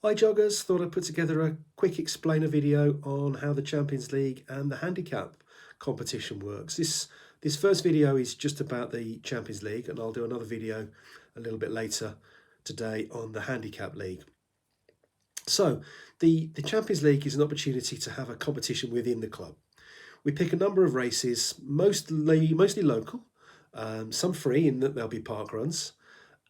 Hi joggers, thought I'd put together a quick explainer video on how the Champions League and the handicap competition works. This first video is just about the Champions League, and I'll do another video a little bit later today on the handicap league. So the Champions League is an opportunity to have a competition within the club. We pick a number of races, mostly local, some free in that there'll be park runs,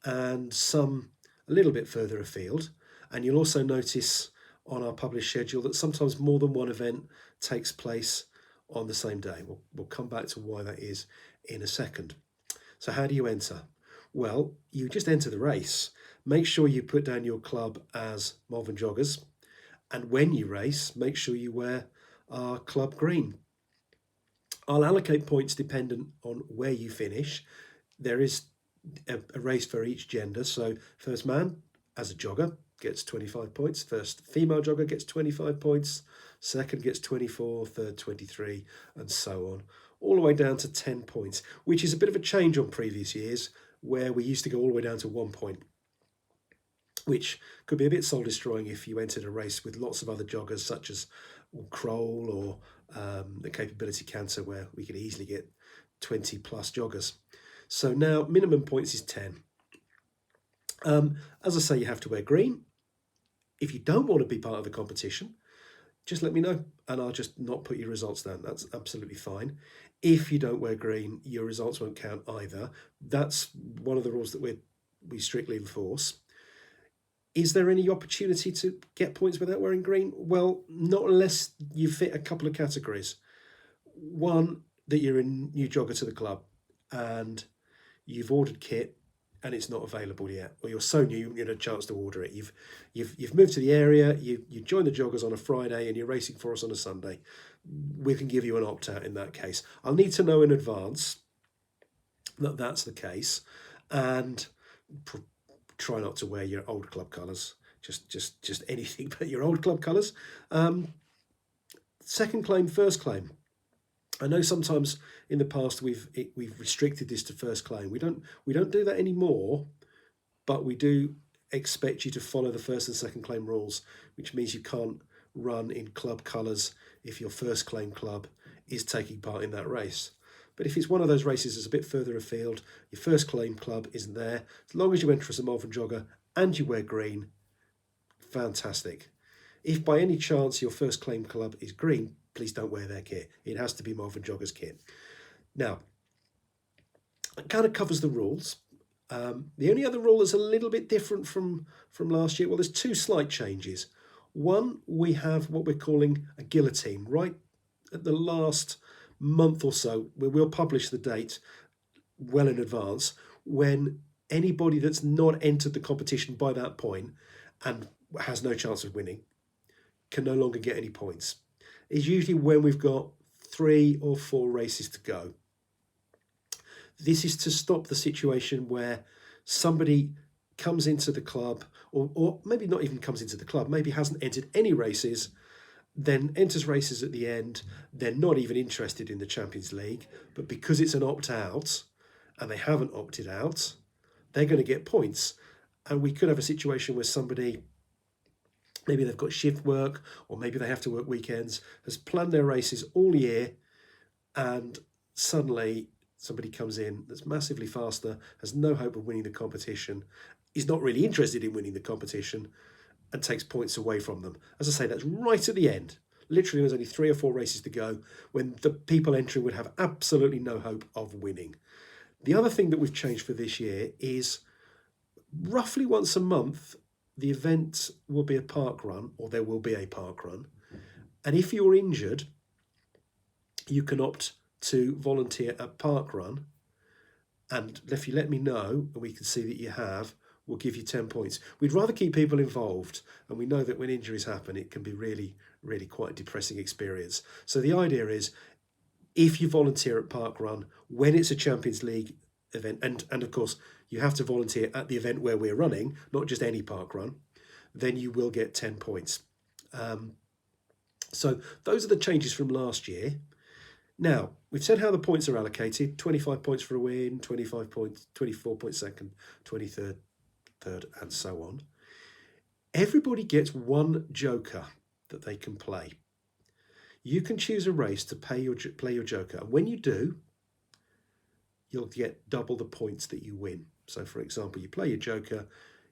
and some a little bit further afield. And you'll also notice on our published schedule that sometimes more than one event takes place on the same day. We'll come back to why that is in a second. So how do you enter? Well, you just enter the race. Make sure you put down your club as Malvern Joggers. And when you race, make sure you wear our club green. I'll allocate points dependent on where you finish. There is a race for each gender. So first man as a jogger gets 25 points. First female jogger gets 25 points. Second gets 24, third 23, and so on, all the way down to 10 points, which is a bit of a change on previous years where we used to go all the way down to 1 point, which could be a bit soul destroying if you entered a race with lots of other joggers such as Kroll or the Capability Canter, where we could easily get 20 plus joggers. So now minimum points is 10. As I say, you have to wear green. If you don't want to be part of the competition, just let me know and I'll just not put your results down. That's absolutely fine. If you don't wear green, your results won't count either. That's one of the rules that we strictly enforce. Is there any opportunity to get points without wearing green? Well, not unless you fit a couple of categories. One, that you're a new jogger to the club and you've ordered kit and it's not available yet, or you're so new you haven't had a chance to order it. You've moved to the area, you joined the joggers on a Friday and you're racing for us on a Sunday. We can give you an opt-out in that case. I'll need to know in advance that that's the case, and try not to wear your old club colours. Just anything but your old club colours. Second claim, first claim. I know sometimes in the past we've restricted this to first claim. We don't do that anymore, but we do expect you to follow the first and second claim rules, which means you can't run in club colours if your first claim club is taking part in that race. But if it's one of those races that's a bit further afield, your first claim club isn't there, as long as you enter as a Malvern jogger and you wear green, fantastic. If by any chance your first claim club is green, please don't wear their kit. It has to be Malvern Joggers kit. Now, it kind of covers the rules. The only other rule that's a little bit different from last year, well, there's two slight changes. One, we have what we're calling a guillotine. Right at the last month or so, we'll publish the date well in advance, when anybody that's not entered the competition by that point and has no chance of winning can no longer get any points. Is usually when we've got 3 or 4 races to go. This is to stop the situation where somebody comes into the club, or maybe not even comes into the club, maybe hasn't entered any races, then enters races at the end. They're not even interested in the Champions League, but because it's an opt-out and they haven't opted out, they're going to get points. And we could have a situation where somebody, maybe they've got shift work, or maybe they have to work weekends, has planned their races all year, and suddenly somebody comes in that's massively faster, has no hope of winning the competition, is not really interested in winning the competition, and takes points away from them. As I say, that's right at the end. Literally, there's only 3 or 4 races to go when the people entering would have absolutely no hope of winning. The other thing that we've changed for this year is roughly once a month, the event will be a park run, or there will be a park run. And if you're injured, you can opt to volunteer at park run. And if you let me know, and we can see that you have, we'll give you 10 points. We'd rather keep people involved. And we know that when injuries happen, it can be really, really quite a depressing experience. So the idea is, if you volunteer at park run, when it's a Champions League event, and of course, you have to volunteer at the event where we're running, not just any park run, then you will get 10 points. So those are the changes from last year. Now, we've said how the points are allocated: 25 points for a win, 25 points, 24 points second, 23rd, third, and so on. Everybody gets one joker that they can play. You can choose a race to play your joker, and when you do, you'll get double the points that you win. So, for example, you play your joker,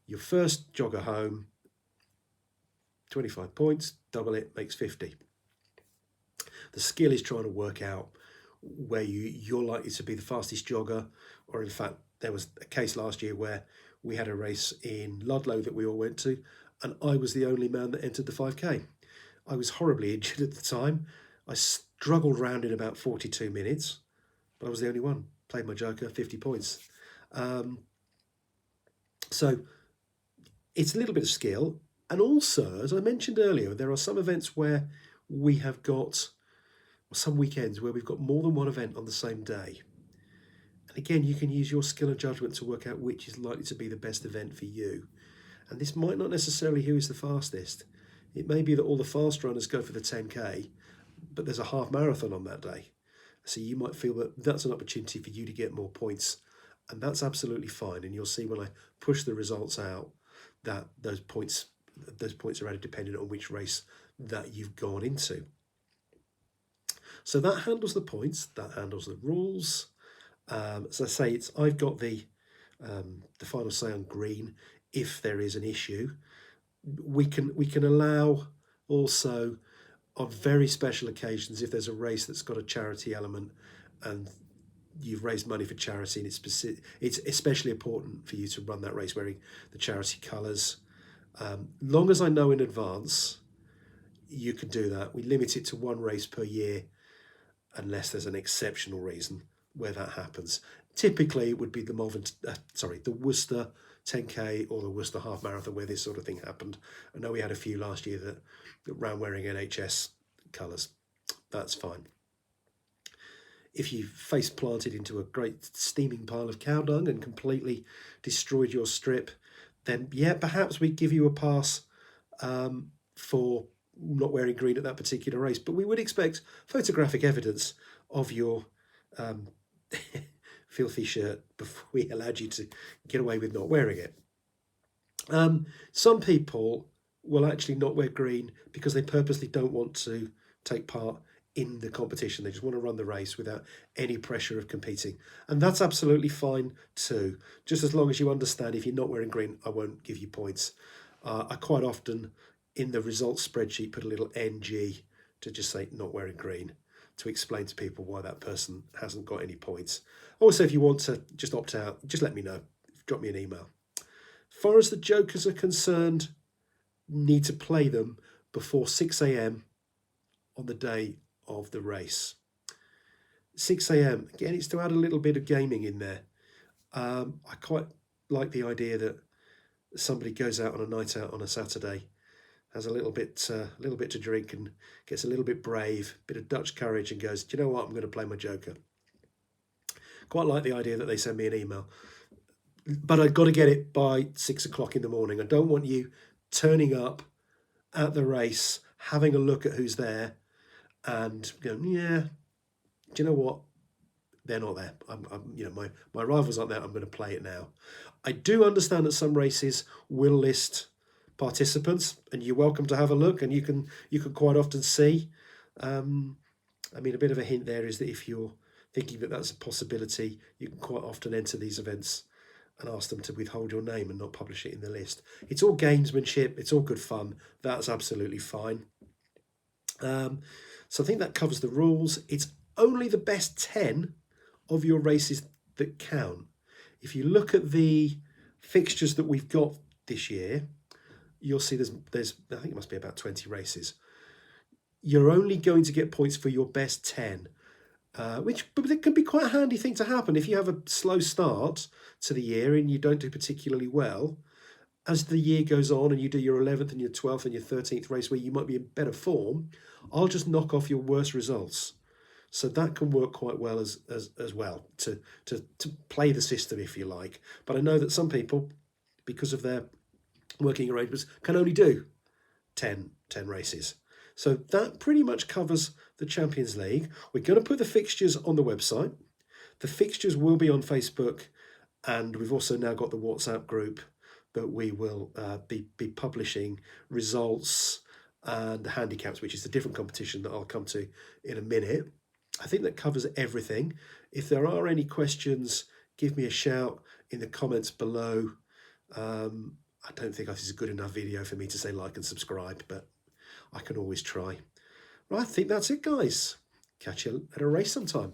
your first jogger home, 25 points, double it, makes 50. The skill is trying to work out where you're likely to be the fastest jogger, or in fact, there was a case last year where we had a race in Ludlow that we all went to, and I was the only man that entered the 5K. I was horribly injured at the time. I struggled round in about 42 minutes, but I was the only one. Played my joker, 50 points. So it's a little bit of skill. And also, as I mentioned earlier, there are some events where we have got, some weekends where we've got more than one event on the same day. And again, you can use your skill and judgment to work out which is likely to be the best event for you. And this might not necessarily who is the fastest. It may be that all the fast runners go for the 10K, but there's a half marathon on that day. So you might feel that that's an opportunity for you to get more points. And that's absolutely fine. And you'll see when I push the results out that those points are added depending on which race that you've gone into. So that handles the points, that handles the rules. As I say, I've got the final say on green if there is an issue. We can allow also on very special occasions if there's a race that's got a charity element and you've raised money for charity and it's especially important for you to run that race wearing the charity colours. Long as I know in advance, you can do that. We limit it to one race per year unless there's an exceptional reason where that happens. Typically, it would be the Worcester 10K or the Worcester Half Marathon where this sort of thing happened. I know we had a few last year that ran wearing NHS colours. That's fine. If you face planted into a great steaming pile of cow dung and completely destroyed your strip, then yeah, perhaps we'd give you a pass for not wearing green at that particular race. But we would expect photographic evidence of your filthy shirt before we allowed you to get away with not wearing it. Some people will actually not wear green because they purposely don't want to take part in the competition. They just want to run the race without any pressure of competing. And that's absolutely fine too. Just as long as you understand if you're not wearing green, I won't give you points. I quite often in the results spreadsheet put a little NG to just say not wearing green to explain to people why that person hasn't got any points. Also, if you want to just opt out, just let me know. Drop me an email. As far as the jokers are concerned, need to play them before 6 a.m. on the day of the race. 6 a.m. Again, it's to add a little bit of gaming in there. I quite like the idea that somebody goes out on a night out on a Saturday, has a little bit to drink and gets a little bit brave, a bit of Dutch courage and goes, do you know what, I'm going to play my joker. Quite like the idea that they send me an email. But I've got to get it by 6 o'clock in the morning. I don't want you turning up at the race, having a look at who's there and going, yeah, do you know what? They're not there. My rivals aren't there. I'm going to play it now. I do understand that some races will list participants, and you're welcome to have a look. And you can quite often see. A bit of a hint there is that if you're thinking that that's a possibility, you can quite often enter these events and ask them to withhold your name and not publish it in the list. It's all gamesmanship. It's all good fun. That's absolutely fine. So I think that covers the rules. It's only the best 10 of your races that count. If you look at the fixtures that we've got this year, you'll see there's I think it must be about 20 races. You're only going to get points for your best 10, but it can be quite a handy thing to happen. If you have a slow start to the year and you don't do particularly well, as the year goes on and you do your 11th and your 12th and your 13th race where you might be in better form, I'll just knock off your worst results. So that can work quite well as well to play the system, if you like. But I know that some people, because of their working arrangements, can only do 10 races. So that pretty much covers the Champions League. We're going to put the fixtures on the website. The fixtures will be on Facebook, and we've also now got the WhatsApp group but we will be publishing results and the handicaps, which is a different competition that I'll come to in a minute. I think that covers everything. If there are any questions, give me a shout in the comments below. I don't think this is a good enough video for me to say like and subscribe, but I can always try. Right, I think that's it, guys. Catch you at a race sometime.